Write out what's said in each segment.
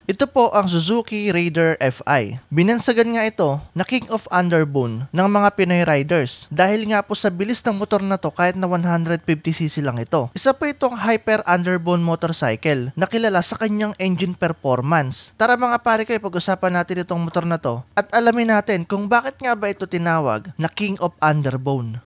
Ito po ang Suzuki Raider FI. Binansagan nga ito na King of Underbone ng mga Pinoy riders dahil nga po sa bilis ng motor na to kahit na 150cc lang ito. Isa po itong Hyper Underbone motorcycle na kilala sa kanyang engine performance. Tara mga pare ko, pag-usapan natin itong motor na to at alamin natin kung bakit nga ba ito tinawag na King of Underbone.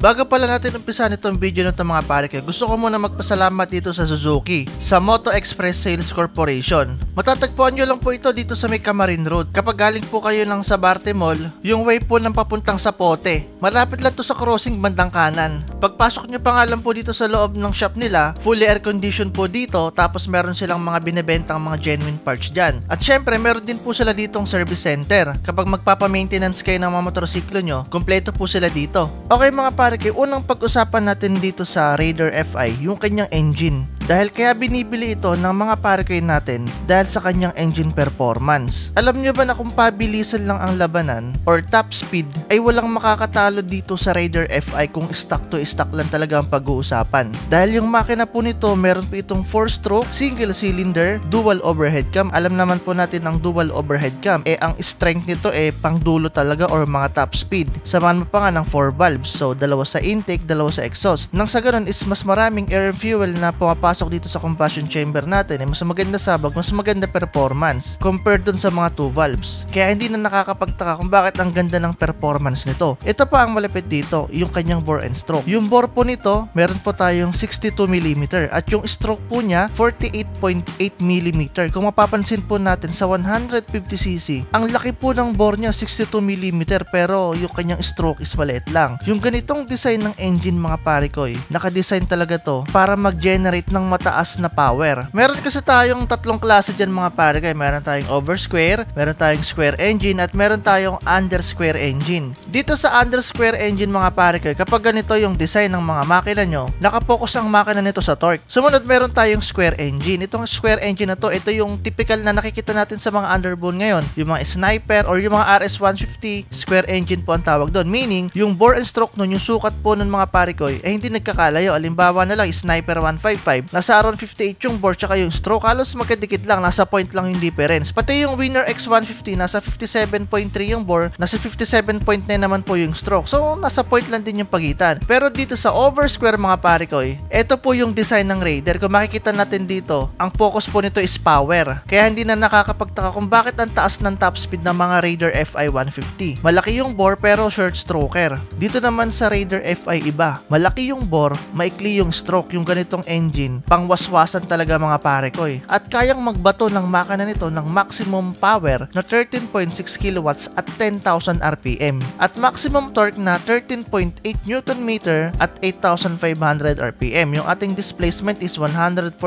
Bago pala natin umpisahan itong video nito mga pare ko, gusto ko muna magpasalamat dito sa Suzuki, sa Moto Express Sales Corporation. Matatagpuan nyo lang po ito dito sa may Camarin Road. Kapag galing po kayo ng Sabarte Mall, yung way po ng papuntang Zapote. Malapit lang to sa crossing bandang kanan. Pagpasok nyo pa nga lang po dito sa loob ng shop nila, fully air condition po dito, tapos meron silang mga binebentang mga genuine parts dyan. At syempre, meron din po sila ditong service center. Kapag magpapa-maintenance kayo ng mga motorsiklo nyo, kompleto po sila dito. Okay mga pare, unang pag-usapan natin dito sa Raider FI, yung kanyang engine. Dahil kaya binibili ito ng mga pare natin dahil sa kanyang engine performance. Alam nyo ba na kung pabilisan lang ang labanan or top speed ay walang makakatalo dito sa Raider FI kung stock to stock lang talaga ang pag-uusapan. Dahil yung makina po nito meron po itong 4-stroke, single cylinder, dual overhead cam. Alam naman po natin ang dual overhead cam, ang strength nito pang dulo talaga or mga top speed. Samahan mo pa nga ng 4 valves, so dalawa sa intake, dalawa sa exhaust. Nang sa ganun is mas maraming air and fuel na pumapasok dito sa combustion chamber natin, mas maganda sabag, mas maganda performance compared dun sa mga 2 valves. Kaya hindi na nakakapagtaka kung bakit ang ganda ng performance nito. Ito pa ang malapit dito, yung kanyang bore and stroke. Yung bore po nito, meron po tayong 62mm at yung stroke po niya 48.8mm. Kung mapapansin po natin sa 150cc, ang laki po ng bore niya 62mm pero yung kanyang stroke is maliit lang. Yung ganitong design ng engine mga pare ko, naka-design talaga to para mag-generate ng mataas na power. Meron kasi tayong tatlong klase dyan mga pare ko. Meron tayong over square, meron tayong square engine, at meron tayong under square engine. Dito sa under square engine mga pare ko, kapag ganito yung design ng mga makina nyo, nakapokus ang makina nito sa torque. Sumunod meron tayong square engine. Itong square engine na to, ito yung typical na nakikita natin sa mga underbone ngayon. Yung mga sniper or yung mga RS150, square engine po ang tawag doon. Meaning, yung bore and stroke nun, yung sukat po ng mga pare ko, hindi nagkakalayo. Alimbawa na lang, sniper 155, nasa around 58 yung bore tsaka yung stroke, halos magkadikit lang, nasa point lang yung difference. Pati yung Winner X150, nasa 57.3 yung bore, nasa 57.9 naman po yung stroke. So, nasa point lang din yung pagitan. Pero dito sa over square mga pare ko, ito po yung design ng Raider. Kung makikita natin dito, ang focus po nito is power. Kaya hindi na nakakapagtaka kung bakit ang taas ng top speed ng mga Raider FI 150. Malaki yung bore pero short stroker. Dito naman sa Raider FI iba. Malaki yung bore, maikli yung stroke. Yung ganitong engine, pangwaswasan talaga mga pare ko at kayang magbato ng makina nito ng maximum power na 13.6 kilowatts at 10,000 RPM at maximum torque na 13.8 Newton meter at 8,500 RPM. Yung ating displacement is 147.3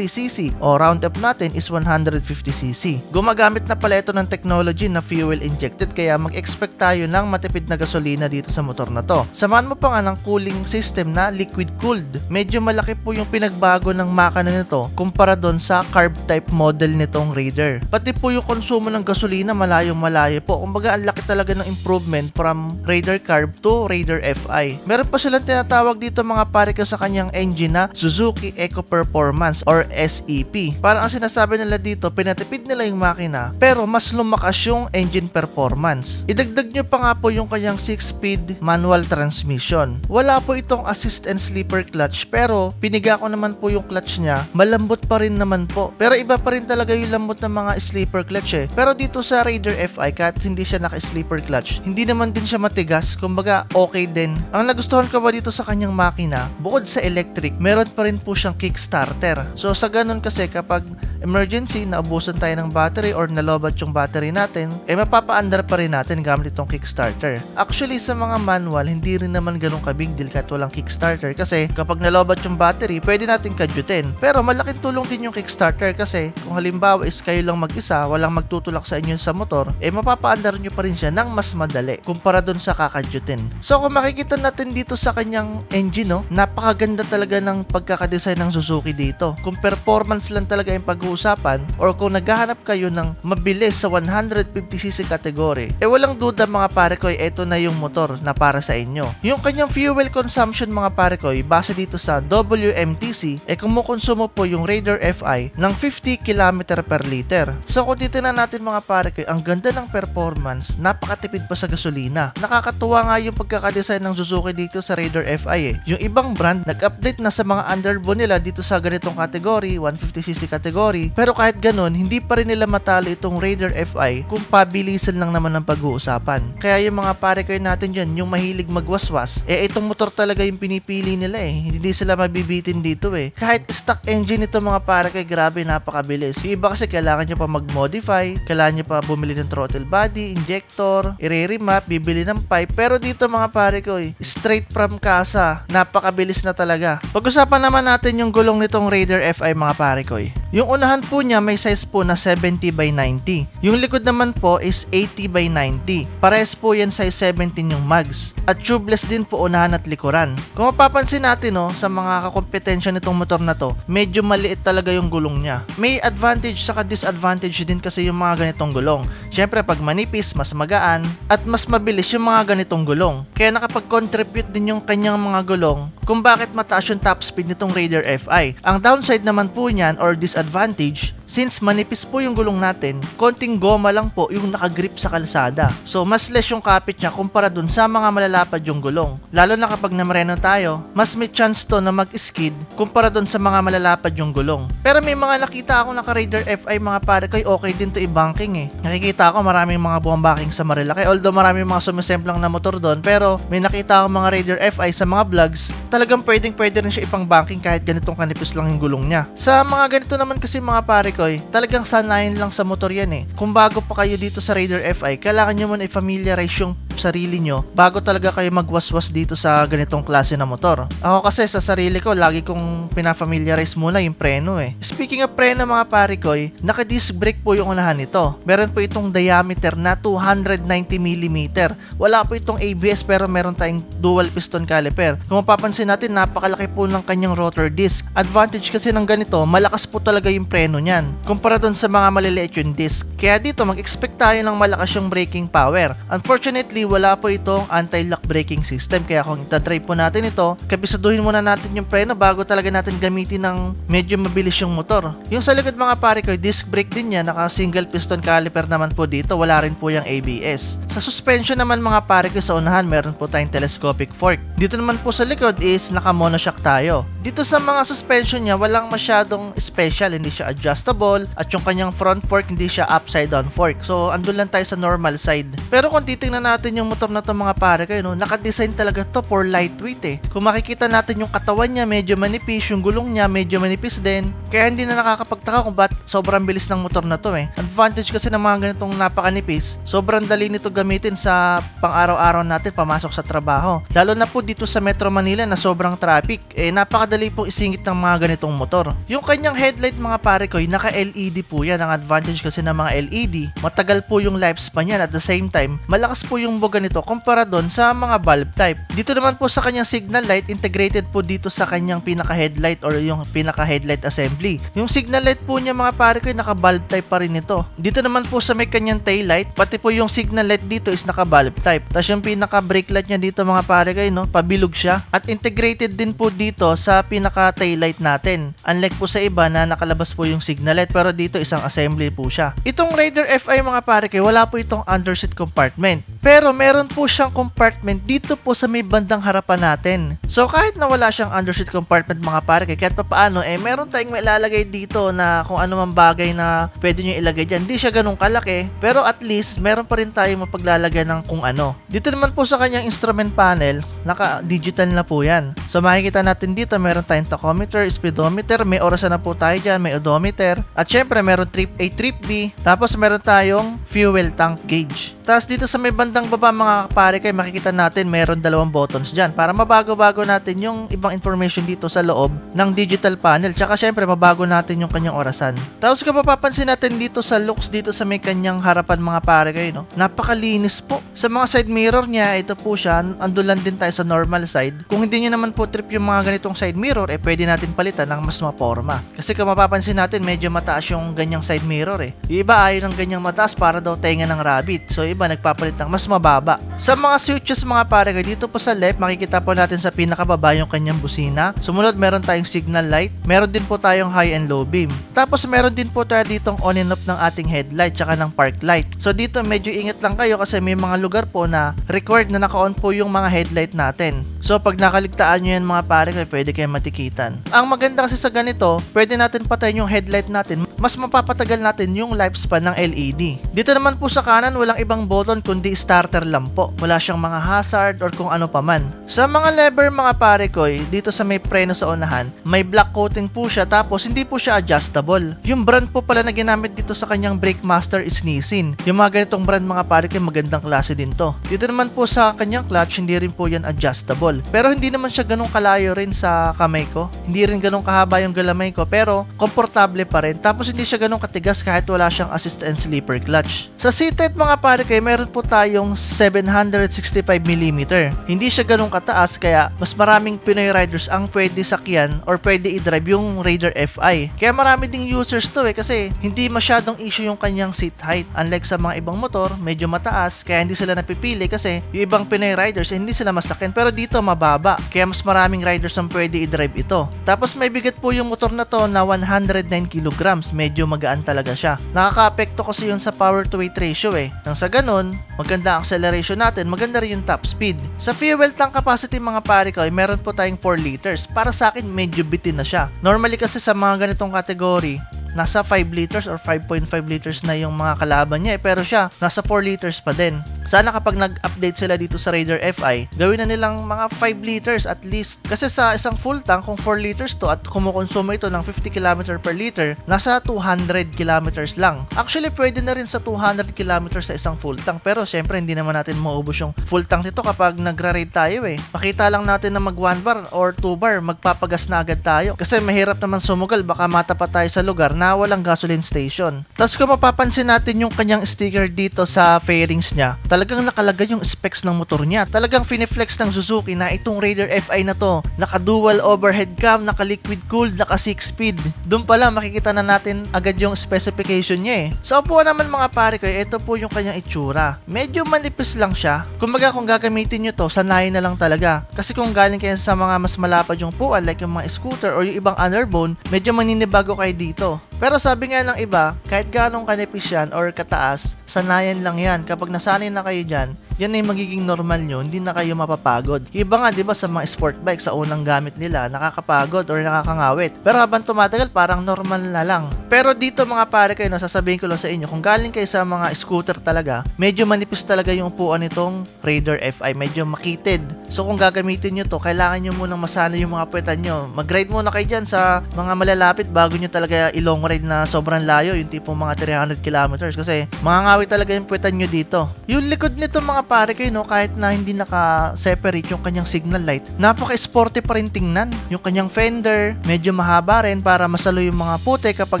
cc o round up natin is 150 cc. Gumagamit na pala ito ng technology na fuel injected, kaya mag-expect tayo ng matipid na gasolina dito sa motor na to. Samahan mo pa nga ng cooling system na liquid cooled. Medyo malaki po yung pinagbago ng makina nito kumpara doon sa carb type model nitong Raider. Pati po yung konsumo ng gasolina malayong malayo po. Kumbaga ang laki talaga ng improvement from Raider Carb to Raider FI. Meron pa silang tinatawag dito mga pare ko sa kanyang engine na Suzuki Eco Performance or SEP. Parang ang sinasabi nila dito, pinatipid nila yung makina pero mas lumakas yung engine performance. Idagdag nyo pa nga po yung kanyang 6-speed manual transmission. Wala po itong assist and sleeper clutch pero piniga ko naman po yung clutch niya, malambot pa rin naman po. Pero iba pa rin talaga yung lambot ng mga sleeper clutch Pero dito sa Raider FI, kahit hindi siya naka-sleeper clutch, hindi naman din siya matigas. Kumbaga, okay din. Ang nagustuhan ko ba dito sa kanyang makina, bukod sa electric, meron pa rin po siyang kickstarter. So sa ganun kasi kapag emergency, naubusan tayo ng battery or nalobat yung battery natin, mapapa-under pa rin natin gamit itong kickstarter. Actually, sa mga manual, hindi rin naman ganun ka-big deal kahit walang kickstarter kasi kapag nalobat yung battery, pwede natin kadyutin. Pero malaking tulong din yung Kickstarter kasi kung halimbawa is kayo lang mag-isa, walang magtutulak sa inyo sa motor, mapapaandar nyo pa rin siya ng mas madali kumpara dun sa kakadyutin. So kung makikita natin dito sa kanyang engine, no, napakaganda talaga ng pagkakadesign ng Suzuki dito. Kung performance lang talaga yung pag-uusapan or kung naghahanap kayo ng mabilis sa 150cc category, walang duda mga pare ko, ito na yung motor na para sa inyo. Yung kanyang fuel consumption mga pare ko, base dito sa WMTC, kumukonsumo po yung Raider FI ng 50 km per liter. So kung titignan natin mga pare ko, ang ganda ng performance, napakatipid pa sa gasolina. Nakakatuwa nga yung pagkakadesign ng Suzuki dito sa Raider FI. Yung ibang brand, nag-update na sa mga underbone nila dito sa ganitong category, 150cc category, pero kahit ganun, hindi pa rin nila matalo itong Raider FI kung pabilisan lang naman ang pag-uusapan. Kaya yung mga pare ko natin dyan, yung mahilig magwaswas, itong motor talaga yung pinipili nila hindi sila mabibitin dito Kahit stock engine ito mga pare ko, grabe, napakabilis. Yung iba kasi kailangan nyo pa mag-modify, kailangan nyo pa bumili ng throttle body, injector, i-remap, bibili ng pipe, pero dito mga pare ko, straight from casa, napakabilis na talaga. Pag-usapan naman natin yung gulong nitong Raider FI mga pare ko. Yung unahan po niya may size po na 70/90. Yung likod naman po is 80/90. Pares po yan size 17 yung mags. At tubeless din po unahan at likuran. Kung mapapansin natin sa mga kakompetensya nitong motor na to, medyo maliit talaga yung gulong niya. May advantage saka disadvantage din kasi yung mga ganitong gulong. Syempre pag manipis, mas magaan at mas mabilis yung mga ganitong gulong. Kaya nakapag-contribute din yung kanyang mga gulong kung bakit mataas yung top speed nitong Raider FI. Ang downside naman po niyan or disadvantage, since manipis po yung gulong natin, konting goma lang po yung nakagrip sa kalsada. So mas less yung kapit niya kumpara dun sa mga malalapad yung gulong. Lalo na kapag namreno tayo, mas may chance to na mag-skid kumpara dun sa mga malalapad yung gulong. Pero may mga nakita ako naka Raider FI mga pare ko, okay din to i-banking Nakikita ako maraming mga buwang-banking sa Marilaki. Although maraming mga sumisemplang na motor doon, pero may nakita ako mga Raider FI sa mga vlogs, talagang pwede rin siya ipang-banking kahit ganitong kanipis lang yung gulong niya. Sa mga ganito naman kasi mga pare ko, talagang sanayin lang sa motor yan Kung bago pa kayo dito sa Raider FI, kailangan nyo muna i-familiarize yung sarili nyo bago talaga kayo magwaswas dito sa ganitong klase na motor. Ako kasi sa sarili ko, lagi kong pinafamiliarize muna yung preno Speaking of preno mga pare ko, naka-disc brake po yung unahan nito. Meron po itong diameter na 290mm. Wala po itong ABS pero meron tayong dual piston caliper. Kung mapapansin natin, napakalaki po ng kanyang rotor disc. Advantage kasi ng ganito, malakas po talaga yung preno niyan kumpara dun sa mga maliliit yung disc. Kaya dito mag-expect tayo ng malakas yung braking power. Unfortunately, wala po itong anti-lock braking system. Kaya kung itatry po natin ito, kabisaduhin muna natin yung preno bago talaga natin gamitin ng medyo mabilis yung motor. Yung sa likod mga pare ko, disc brake din yan, naka single piston caliper naman po dito, wala rin po yung ABS. Sa suspension naman mga pare ko, sa unahan meron po tayong telescopic fork. Dito naman po sa likod is naka monoshock tayo. Dito sa mga suspension niya, walang masyadong special, hindi siya adjustable, at yung kanyang front fork hindi siya upside down fork. So andun lang tayo sa normal side. Pero kung titingnan natin yung motor na to mga pare ko, naka-design talaga to for lightweight Kung makikita natin yung katawan niya, medyo manipis, yung gulong niya medyo manipis din. Kaya hindi na nakakapagtaka kung ba't sobrang bilis ng motor na to Advantage kasi ng mga ganitong napakanipis, sobrang dali nito gamitin sa pang-araw-araw natin pamasok sa trabaho. Lalo na po dito sa Metro Manila na sobrang traffic, napakadali pong isingit ng mga ganitong motor. Yung kanyang headlight mga pare ko, naka-LED po yan. Ang advantage kasi ng mga LED, matagal po yung lifespan yan. At the same time, malakas po yung buga nito kumpara doon sa mga bulb type. Dito naman po sa kanyang signal light, integrated po dito sa kanyang pinaka-headlight or yung pinaka-headlight assembly. Yung signal light po niya mga pare ko, naka-bulb type pa rin ito. Dito naman po sa may kanyang tail light, pati po yung signal light dito is naka-bulb type. Tapos yung pinaka-brake light niya dito mga pare ko, pabilog siya. At integrated din po dito sa pinaka-tail light natin. Unlike po sa iba na nakalabas po yung signal light, pero dito isang assembly po siya. Itong Raider FI mga pare ko, wala po itong underseat compartment. Pero meron po siyang compartment dito po sa may bandang harapan natin. So kahit na wala siyang underseat compartment mga pare ko, kahit pa paano, meron tayong mailalagay dito na kung ano man bagay na pwede nyo ilagay dyan. Hindi siya ganun kalaki, pero at least meron pa rin tayong mapaglalagay ng kung ano. Dito naman po sa kanyang instrument panel, naka-digital na po yan. So makikita natin dito, meron tayong tachometer, speedometer, may orasan na po tayo dyan, may odometer, at syempre meron trip A, trip B, tapos meron tayong fuel tank gauge. Tapos dito sa may bandang baba mga pare kayo, makikita natin mayroon dalawang buttons dyan para mabago-bago natin yung ibang information dito sa loob ng digital panel. Tsaka syempre mabago natin yung kanyang orasan. Tapos kung mapapansin natin dito sa looks dito sa may kanyang harapan mga pare kayo, no? Napakalinis po. Sa mga side mirror niya, ito po siya, andulan din tayo sa normal side. Kung hindi nyo naman po trip yung mga ganitong side mirror, pwede natin palitan ng mas maporma. Kasi kung mapapansin natin, medyo mataas yung ganyang side mirror Yung iba ayaw ng ganyang mataas para daw tenga ng rabbit. So iba nagpapalit ng mas mababa. Sa mga switches mga pare kayo, dito po sa left, makikita po natin sa pinakababa yung kanyang busina. Sumunod, meron tayong signal light. Meron din po tayong high and low beam. Tapos meron din po tayo ditong on and off ng ating headlight tsaka ng park light. So dito medyo ingat lang kayo kasi may mga lugar po na required na naka-on po yung mga headlight natin. So pag nakaligtaan nyo yan mga pare kayo, pwede kayo matikitan. Ang maganda kasi sa ganito, pwede natin patayin yung headlight natin. Mas mapapatagal natin yung lifespan ng LED. Dito naman po sa kanan, walang ibang button kundi starter lang po. Wala siyang mga hazard or kung ano paman. Sa mga lever mga pare ko, dito sa may preno sa unahan, may black coating po siya tapos hindi po siya adjustable. Yung brand po pala na ginamit dito sa kanyang brake master is Nissin. Yung mga ganitong brand mga pare ko, magandang klase din to. Dito naman po sa kanyang clutch, hindi rin po yan adjustable. Pero hindi naman siya ganun kalayo rin sa kamay ko. Hindi rin ganun kahaba yung galamay ko pero komportable pa rin. Tapos hindi siya ganun katigas kahit wala siyang assist and sleeper clutch. Sa seated mga pare ko, meron po tayong 765mm. Hindi siya ganun kataas kaya mas maraming Pinoy riders ang pwede sakyan or pwede i-drive yung Raider FI. Kaya marami ding users to kasi hindi masyadong issue yung kanyang seat height. Unlike sa mga ibang motor, medyo mataas kaya hindi sila napipili kasi yung ibang Pinoy riders hindi sila masakyan pero dito mababa. Kaya mas maraming riders ang pwede i-drive ito. Tapos may bigat po yung motor na to na 109 kilograms. Medyo magaan talaga siya. Nakaka-apekto kasi yun sa power to weight ratio Nang sa ganun, maganda ang acceleration natin, maganda rin yung top speed. Sa fuel tank capacity mga pare ko, meron po tayong 4 liters. Para sa akin, medyo bitin na siya. Normally kasi sa mga ganitong category, nasa 5 liters or 5.5 liters na yung mga kalaban niya pero siya nasa 4 liters pa din. Sana kapag nag-update sila dito sa Raider FI, gawin na nilang mga 5 liters at least. Kasi sa isang full tank, kung 4 liters to at kumukonsumo ito ng 50 km per liter, nasa 200 kilometers lang. Actually, pwede na rin sa 200 kilometers sa isang full tank pero syempre hindi naman natin maubos yung full tank nito kapag nagra-raid tayo Pakita lang natin na mag 1 bar or 2 bar, magpapagas na agad tayo. Kasi mahirap naman sumugal, baka matapat tayo sa lugar na walang gasoline station. Tapos kung mapapansin natin yung kanyang sticker dito sa fairings niya, talagang nakalagay yung specs ng motor niya. Talagang finiflex ng Suzuki na itong Raider FI na to, naka dual overhead cam, naka liquid cooled, naka 6 speed. Doon pala makikita na natin agad yung specification niya Sa upuan naman mga pare ko, ito po yung kanyang itsura. Medyo manipis lang siya. Kumbaga kung gagamitin nyo to, sanayin na lang talaga. Kasi kung galing kayo sa mga mas malapad yung upuan like yung mga scooter or yung ibang underbone, medyo maninibago kayo dito. Pero sabi nga ng iba, kahit ganong kanipis yan or kataas, sanayan lang yan. Kapag nasanay na kayo dyan, yan ay magiging normal nyo, hindi na kayo mapapagod. Iba nga, di ba, sa mga sport bike, sa unang gamit nila, nakakapagod or nakakangawit. Pero habang tumatagal, parang normal na lang. Pero dito mga pare kayo, nasasabihin ko lang sa inyo, kung galing kayo sa mga scooter talaga, medyo manipis talaga yung upuan nitong Raider FI, medyo makitid. So kung gagamitin nyo to, kailangan nyo munang masana yung mga puwetan nyo. Mag-ride muna kayo dyan sa mga malalapit bago nyo talaga ilong ride na sobrang layo, yung tipong mga 300 kilometers. Kasi mangangawit talaga yung puwetan nyo dito. Yung likod nito mga pare kayo, kahit na hindi naka-separate yung kanyang signal light, napaka-sporty pa rin tingnan. Yung kanyang fender, medyo mahaba rin para masalo yung mga putik kapag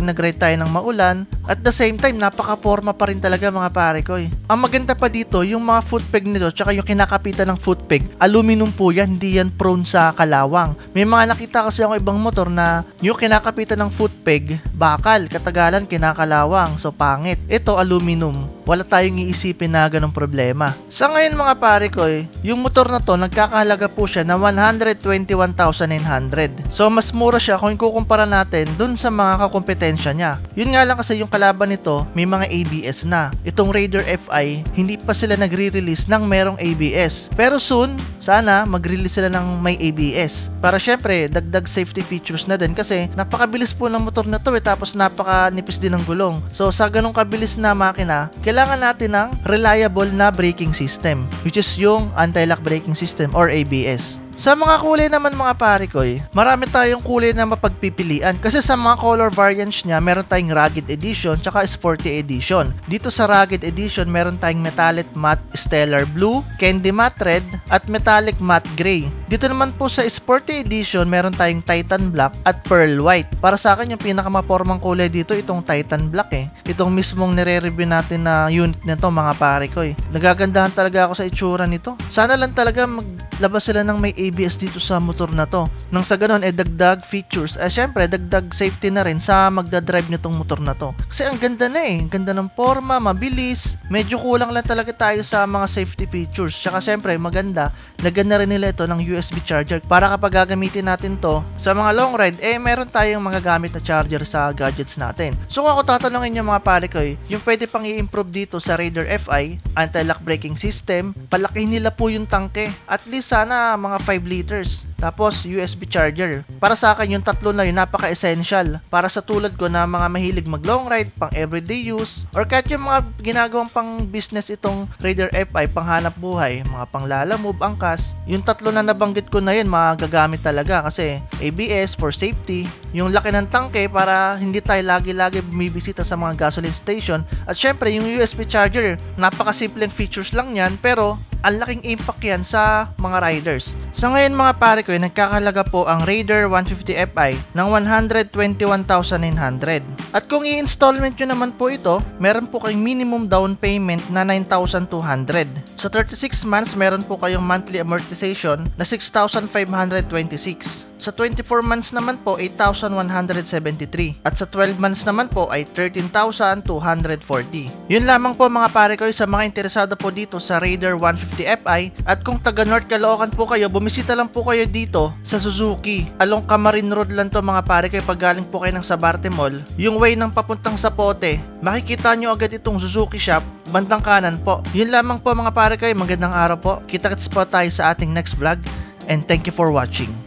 nag-ride tayo ng maulan. At the same time, napaka-forma pa rin talaga mga pare ko Ang maganda pa dito, yung mga foot peg nito, tsaka yung kinakapitan ng foot peg, aluminum po yan, hindi yan prone sa kalawang. May mga nakita kasi ako ibang motor na yung kinakapitan ng foot peg, bakal, katagalan, kinakalawang, so pangit. Ito, aluminum. Wala tayong iisipin na ganong problema. Sa ngayon mga pare ko, yung motor na to, nagkakahalaga po siya na 121,900. So mas mura siya kung ikukumpara natin dun sa mga kakompetensya niya. Yun nga lang kasi yung kalaban nito, may mga ABS na. Itong Raider FI, hindi pa sila nagre-release ng merong ABS. Pero soon, sana mag-release sila ng may ABS. Para syempre, dagdag safety features na din kasi napakabilis po ng motor na to tapos napakanipis din ng gulong. So sa ganong kabilis na makina, kailangan natin ng reliable na braking system, which is yung anti-lock braking system or ABS. Sa mga kulay naman mga pare ko, marami tayong kulay na mapagpipilian kasi sa mga color variants niya, meron tayong Rugged Edition tsaka Sporty Edition. Dito sa Rugged Edition, meron tayong Metallic Matte Stellar Blue, Candy Matte Red, at Metallic Matte Gray. Dito naman po sa Sporty Edition, meron tayong Titan Black at Pearl White. Para sa akin, yung pinakamapormang kulay dito, itong Titan Black Itong mismong nire-review natin na unit nito mga pare ko Nagagandahan talaga ako sa itsura nito. Sana lang talaga maglabas sila ng may ABS dito sa motor na to. Nang sa ganon, dagdag features. Syempre, dagdag safety na rin sa magdadrive nitong motor na to. Kasi ang ganda na Ang ganda ng forma, mabilis. Medyo kulang lang talaga tayo sa mga safety features. Tsaka syempre, maganda. Lagyan na rin nila ito ng USB charger para kapag gagamitin natin to sa mga long ride, meron tayong magagamit na charger sa gadgets natin. So kung ako tatanungin nyo mga pare ko, yung pwede pang i-improve dito sa Raider FI, anti-lock braking system, palaki nila po yung tangke. At least sana mga 5 liters. Tapos USB charger. Para sa akin yung tatlo na yun napaka-essential para sa tulad ko na mga mahilig mag long ride, pang everyday use, or kahit yung mga ginagawang pang business itong Raider FI, pang hanap buhay, mga pang lalamove, angkas. Yung tatlo na nabanggit ko na yun magagamit talaga kasi ABS for safety, yung laki ng tangke para hindi tayo lagi-lagi bumibisita sa mga gasoline station, at syempre yung USB charger, napakasimpleng features lang yan pero ang laking impact yan sa mga riders. Sa ngayon mga pare ko, nagkakalaga po ang Raider 150 Fi ng 121,900. At kung i-installment nyo naman po ito, meron po kayong minimum down payment na 9,200. Sa 36 months, meron po kayong monthly amortization na 6,526. Sa 24 months naman po, 8,173. At sa 12 months naman po ay 13,240. Yun lamang po mga pare ko sa mga interesado po dito sa Raider 150 Fi. At kung taga North Caloocan po kayo, bumisita lang po kayo dito sa Suzuki. Along Camarin Road lang to mga pare ko pag galing po kayo ng Sabarte Mall. Yung way ng papuntang Zapote, makikita nyo agad itong Suzuki shop, bandang kanan po. Yun lamang po mga pare ko, magandang araw po. Kita-kits po tayo sa ating next vlog and thank you for watching.